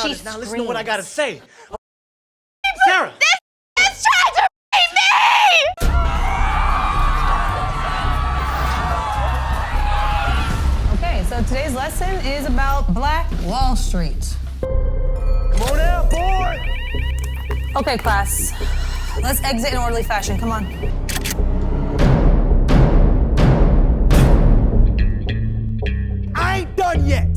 artist. Now listen to what I gotta say. Sarah. It's trying to rape me! Okay, so today's lesson is about Black Wall Street. Come on out, boy. Okay, class. Let's exit in orderly fashion. Come on. I ain't done yet.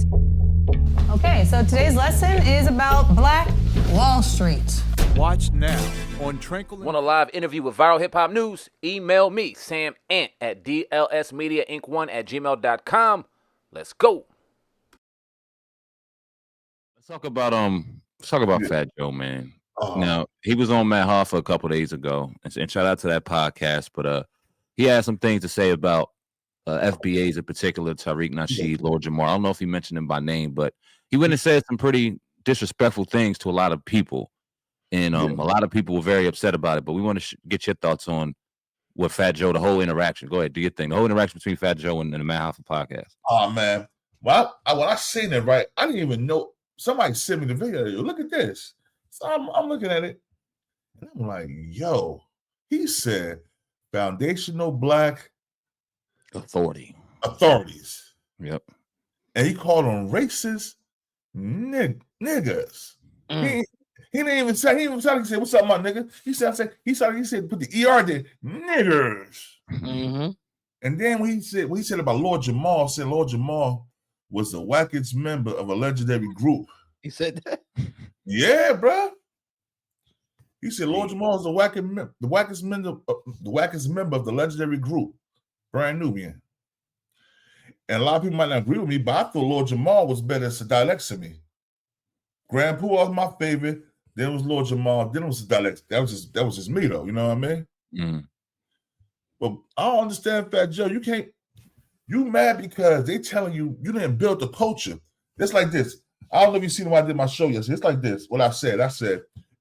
Okay, so today's lesson is about Black Wall Street. Watch now on Tranquil. Want a live interview with Viral Hip Hop News? Email me, Sam Ant, at dlsmediainc1@gmail.com. Let's go. Let's talk about Fat Joe, man. Oh. Now, he was on Matt Hoffa a couple days ago, and shout out to that podcast, but he had some things to say about FBAs in particular, Tariq Nasheed, Lord Jamar. I don't know if he mentioned him by name, but he went and said some pretty disrespectful things to a lot of people, and a lot of people were very upset about it, but we want to get your thoughts on what Fat Joe, the whole interaction. Go ahead, do your thing. The whole interaction between Fat Joe and the Matt Hoffa podcast. Oh, man. Well, when I seen it, right, I didn't even know. Somebody sent me the video. Look at this. So I'm looking at it, and I'm like, yo, he said foundational Black authorities. Yep. And he called them racist niggas. He didn't even say, he said, what's up, my nigga? He said, put the ER there, niggers. Mm-hmm. And then when he said about Lord Jamal, said Lord Jamal was the wackest member of a legendary group. He said that? Yeah, bro. He said Lord Jamal is the wackest member of the legendary group, Brand Nubian. And a lot of people might not agree with me, but I thought Lord Jamal was better than Sadalexamy. Grand Poo was my favorite. Then it was Lord Jamal. Then it was Sadalex. That was just me, though. You know what I mean? Mm. But I don't understand, Fat Joe. You mad because they telling you didn't build the culture. It's like this. I don't know if you seen when I did my show yesterday. It's like this. What I said,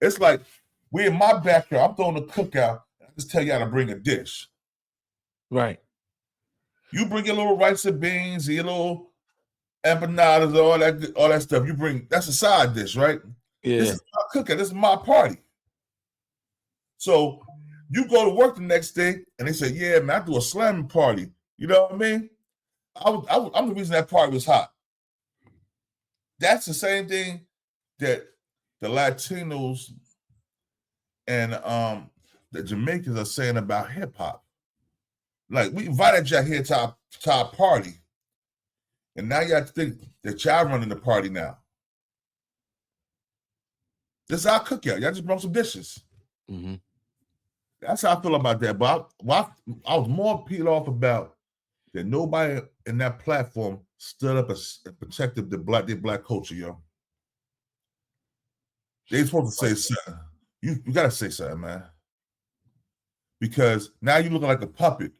it's like we in my backyard. I'm throwing a cookout. I just tell you how to bring a dish. Right. You bring your little rice and beans, your little empanadas, all that stuff. You bring, that's a side dish, right? Yeah. This is my cookout. This is my party. So you go to work the next day and they say, yeah, man, I do a slamming party. You know what I mean? I'm the reason that party was hot. That's the same thing that the Latinos and the Jamaicans are saying about hip hop. Like, we invited y'all here to our party, and now you have to think that y'all running the party now. This is our cookout. Y'all just brought some dishes. Mm-hmm. That's how I feel about that. But I was more peeled off about that nobody in that platform stood up and protected their black culture, yo. They supposed to say something. You gotta say something, man. Because now you're looking like a puppet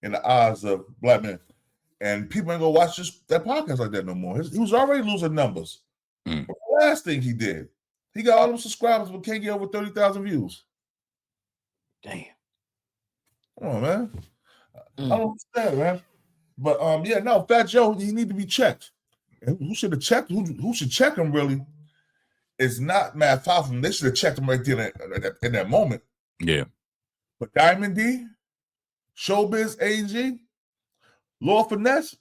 in the eyes of black men. And people ain't gonna watch that podcast like that no more. He was already losing numbers. Mm. But the last thing he did, he got all them subscribers but can't get over 30,000 views. Damn. Come on, man. I don't understand, man. But Fat Joe, he need to be checked. And who should have checked? Who should check him really? It's not Matt Hoffa. They should have checked him right there in that moment. Yeah. But Diamond D, Showbiz AG, Lord Finesse,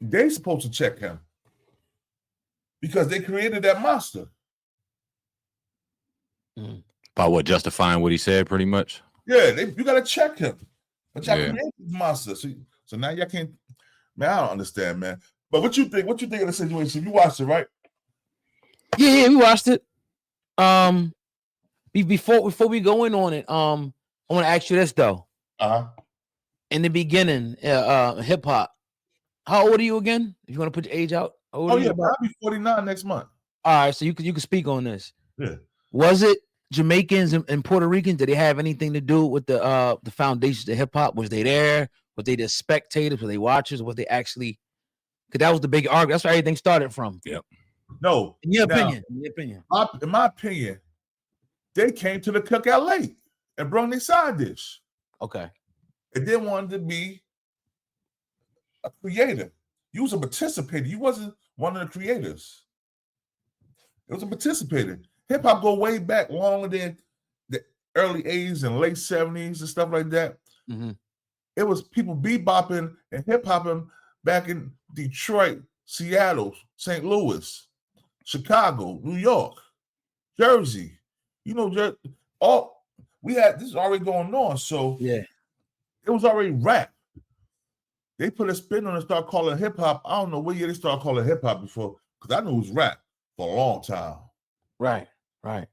they supposed to check him because they created that monster. By what, justifying what he said, pretty much? Yeah, you gotta check him. But y'all created this monster. So now y'all can't. Man, I don't understand, man. But what you think? What you think of the situation? You watched it, right? Yeah, we watched it. Before we go in on it, I want to ask you this though. In the beginning, hip hop. How old are you again? If you want to put your age out. I'll be 49 next month. All right, so you can speak on this. Yeah. Was it Jamaicans and Puerto Ricans? Did they have anything to do with the foundations of hip hop? Was they there? Was they just spectators? Were they watchers? Was they actually? Because that was the big argument. That's where everything started from. Yep. No. In your opinion. In my opinion, they came to the cookout late and brought their side dish. Okay. And they wanted to be a creator. You was a participator. You wasn't one of the creators. It was a participator. Hip hop go way back, longer than the early 80s and late 70s and stuff like that. Mm-hmm. It was people bebopping and hip hopping back in Detroit, Seattle, St. Louis, Chicago, New York, Jersey. You know, we had this already going on. So Yeah. it was already rap. They put a spin on it and start calling hip hop. I don't know what year they started calling hip hop before, because I knew it was rap for a long time. Right. I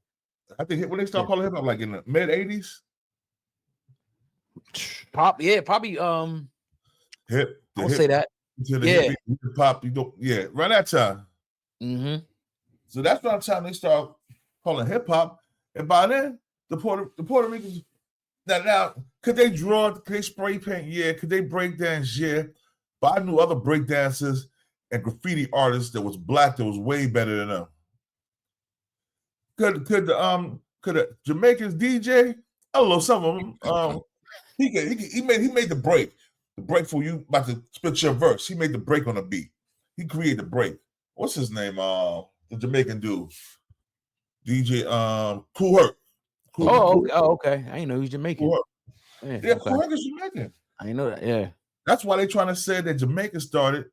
think when they start calling hip hop, like in the mid 80s. Probably. Hip. I'll say that. Hip hop. Around that time. Mm-hmm. So that's around the time they start calling hip hop, and by then the Puerto Ricans. Now, could they draw? Could they spray paint? Yeah. Could they break dance? Yeah. But I knew other break dancers and graffiti artists that was black that was way better than them. Could the Jamaicans DJ? I don't know, some of them. He made the break. The break for you about to spit your verse. He made the break on the beat. He created the break. What's his name? The Jamaican dude. DJ Kool Herc. Okay. I didn't know he was Jamaican. Kool Herc. Yeah, Okay. Kool Herc is Jamaican. I didn't know that. Yeah. That's why they're trying to say that Jamaica started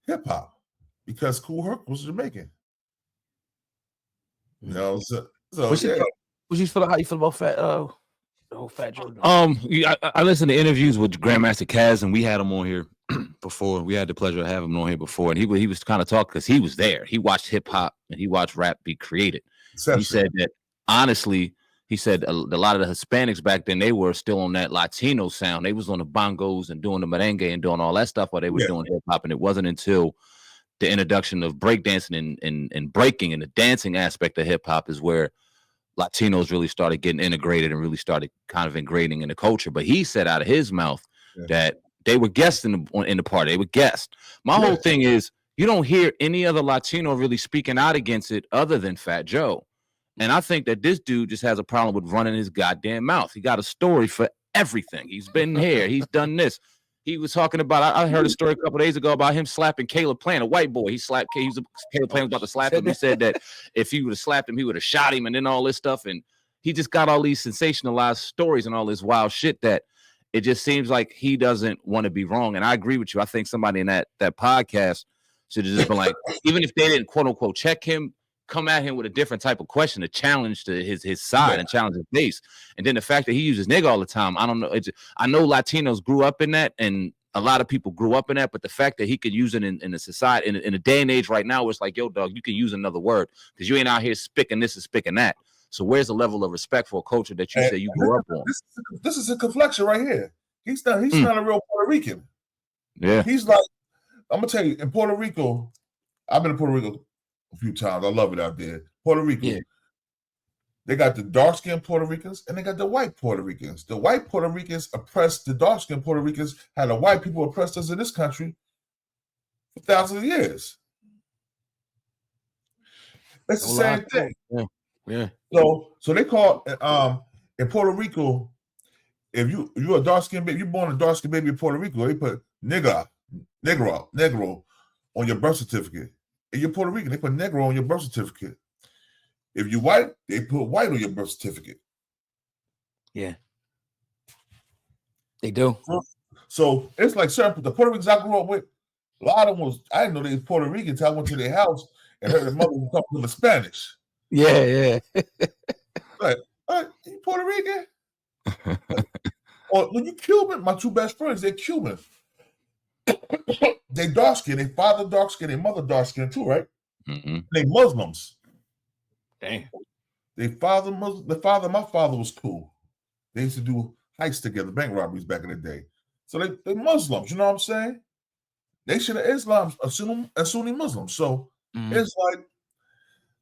hip hop, because Kool Herc was Jamaican. You know, so yeah. How you feel about Fat Joe? I listened to interviews with Grandmaster Caz, and we had him on here before. We had the pleasure of having him on here before, and he was kind of talking because he was there. He watched hip hop and he watched rap be created. He said that honestly, he said a lot of the Hispanics back then, they were still on that Latino sound. They was on the bongos and doing the merengue and doing all that stuff while they were doing hip hop, and it wasn't until the introduction of breakdancing and breaking and the dancing aspect of hip hop is where Latinos really started getting integrated and really started kind of ingraining in the culture. But he said out of his mouth that they were guests in the party. They were guests. My whole thing is, you don't hear any other Latino really speaking out against it other than Fat Joe. And I think that this dude just has a problem with running his goddamn mouth. He got a story for everything. He's been here. He's done this. He was talking about, I heard a story a couple days ago about him slapping Caleb Plant, a white boy. Caleb Plant was about to slap him. He said that if he would have slapped him, he would have shot him and then all this stuff. And he just got all these sensationalized stories and all this wild shit that it just seems like he doesn't want to be wrong. And I agree with you. I think somebody in that podcast should have just been like, even if they didn't quote unquote check him, come at him with a different type of question, a challenge to his side and challenge his base. And then the fact that he uses nigga all the time, I don't know. I know Latinos grew up in that, and a lot of people grew up in that, but the fact that he could use it in a society, in a day and age right now, where it's like, yo, dog, you can use another word because you ain't out here spicking this and spicking that. So where's the level of respect for a culture that you say you grew up on? This is a conflection right here. He's not a real Puerto Rican. Yeah. He's like, I'm gonna tell you, in Puerto Rico, I've been to Puerto Rico a few times. I love it out there. Puerto Rico. They got the dark-skinned Puerto Ricans and they got the white Puerto Ricans. The white Puerto Ricans oppressed the dark-skinned Puerto Ricans, how the white people oppressed us in this country for thousands of years. It's the same thing. Yeah. So they call in Puerto Rico, if you're a dark-skinned baby, you're born a dark-skinned baby in Puerto Rico, they put negro on your birth certificate. If you're Puerto Rican, they put negro on your birth certificate. If you're white, they put white on your birth certificate. Yeah. They do. So it's like certain the Puerto Ricans I grew up with, a lot of them I didn't know they was Puerto Rican until I went to their house and heard their mother was talking to Spanish. Yeah. Like, you Puerto Rican? Or when you Cuban, my two best friends, they're Cuban. They dark skin, their father dark skin, their mother dark skin too, right? Mm-hmm. They Muslims. Damn. My father was cool. They used to do heists together, bank robberies back in the day. So they Muslims, you know what I'm saying? Nation of Islam, a Sunni Muslim. So it's like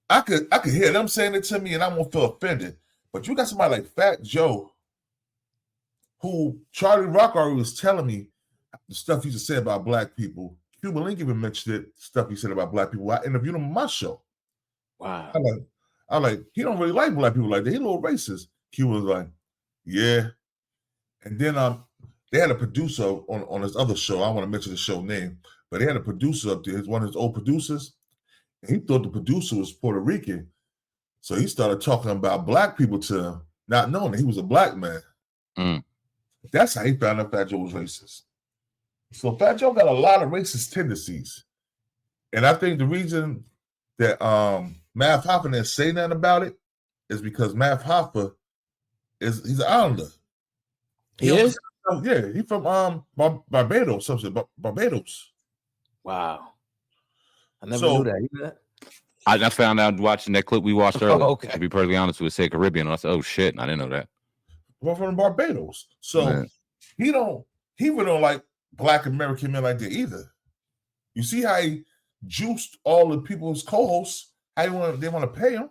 I could hear them saying it to me and I won't feel offended. But you got somebody like Fat Joe, who Charlie Rock already was telling me the stuff he used to say about black people. Cuba Link even mentioned it, stuff he said about black people. I interviewed him on my show. Wow. I'm like, he don't really like black people like that. He a little racist. Cuba was like, yeah. And then they had a producer on his other show. I don't want to mention the show name, but they had a producer up there. He's one of his old producers. And he thought the producer was Puerto Rican. So he started talking about black people to him, not knowing that he was a black man. Mm. That's how he found out Fat Joe was racist. So Fat Joe got a lot of racist tendencies. And I think the reason that Math Hoffa didn't say nothing about it is because Math Hoffa he's an islander. He is? Yeah, he's from Barbados, Barbados. Wow. I never So- knew that. You knew that? I found out watching that clip we watched earlier. Okay. To be perfectly honest with you, it said Caribbean. And I said, oh shit, I didn't know that. We're from Barbados. So Man. he really don't like black American men like that either. You see how he juiced all the people's co-hosts, how they want to pay him?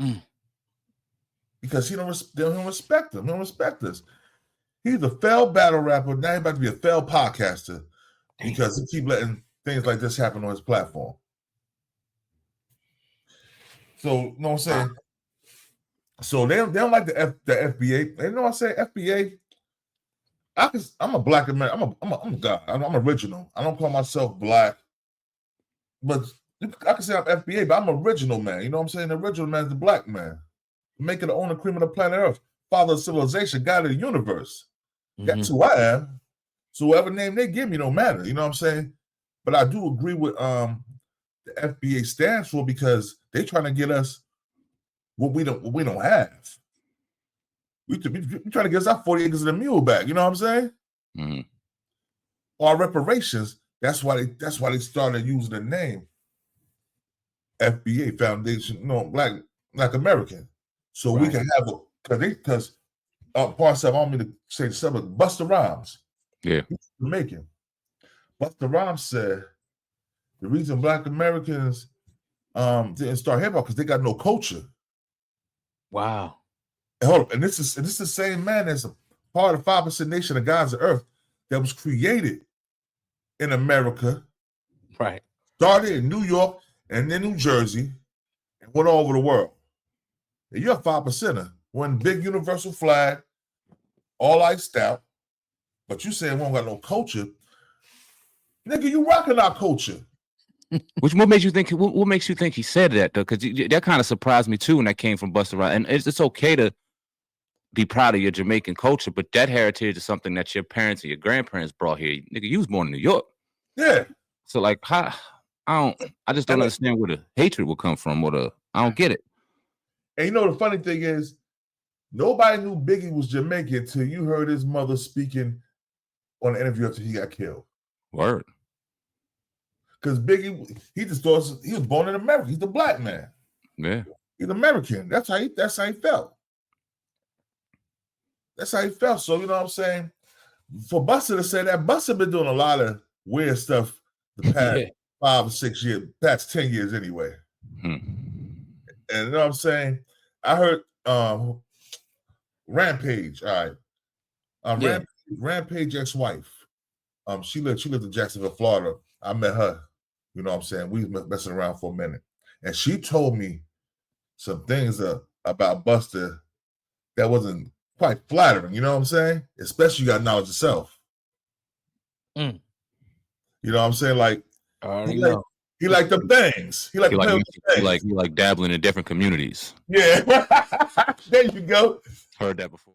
Mm. Because they don't respect him. They don't respect us. He's a failed battle rapper. Now he's about to be a failed podcaster because he keep letting things like this happen on his platform. So, you know what I'm saying? So they don't like the FBA. You know what I'm saying? FBA. I'm a black American. I'm a guy. I'm original. I don't call myself black, but I can say I'm FBA, but I'm original man. You know what I'm saying? The original man is the black man, making the owner cream of the planet Earth, father of civilization, God of the universe. That's who I am. So whatever name they give me don't matter. You know what I'm saying? But I do agree with the FBA stands for because they trying to get us what we don't have. We trying to get us our 40 acres of the mule back. You know what I'm saying? Mm-hmm. Our reparations. That's why they started using the name FBA Foundation. Black American. So we can have because part 7. I don't mean to say something. Busta Rhymes. Yeah. He's Jamaican. Busta Rhymes said the reason black Americans didn't start hip hop because they got no culture. Wow. And hold up, and this is the same man that's a part of 5% Nation of Gods of Earth that was created in America, Right. started in New York and then New Jersey, and went all over the world. And you're a 5%er, one big universal flag, all iced out, but you saying we don't got no culture. Nigga, you rocking our culture. What makes you think? What makes you think he said that though? Because that kind of surprised me too when that came from Busta Rhymes. And it's okay to be proud of your Jamaican culture, but that heritage is something that your parents and your grandparents brought here. Nigga, you was born in New York. Yeah. So like, how? I just don't understand where the hatred will come from. I don't get it. And you know the funny thing is, nobody knew Biggie was Jamaican till you heard his mother speaking on an interview after he got killed. Word. Because Biggie, he just thought he was born in America. He's a black man. Yeah. He's American. That's how he felt. That's how he felt. So you know what I'm saying? For Busta to say that, Busta been doing a lot of weird stuff the past 5 or 6 years, past 10 years anyway. And you know what I'm saying? I heard Rampage. All right. Rampage ex-wife. She lived in Jacksonville, Florida. I met her. You know what I'm saying? We was messing around for a minute. And she told me some things about Busta that wasn't quite flattering. You know what I'm saying? Especially you got knowledge of self. Mm. You know what I'm saying? Like, I already know. he liked them things. He liked like dabbling in different communities. Yeah. There you go. Heard that before.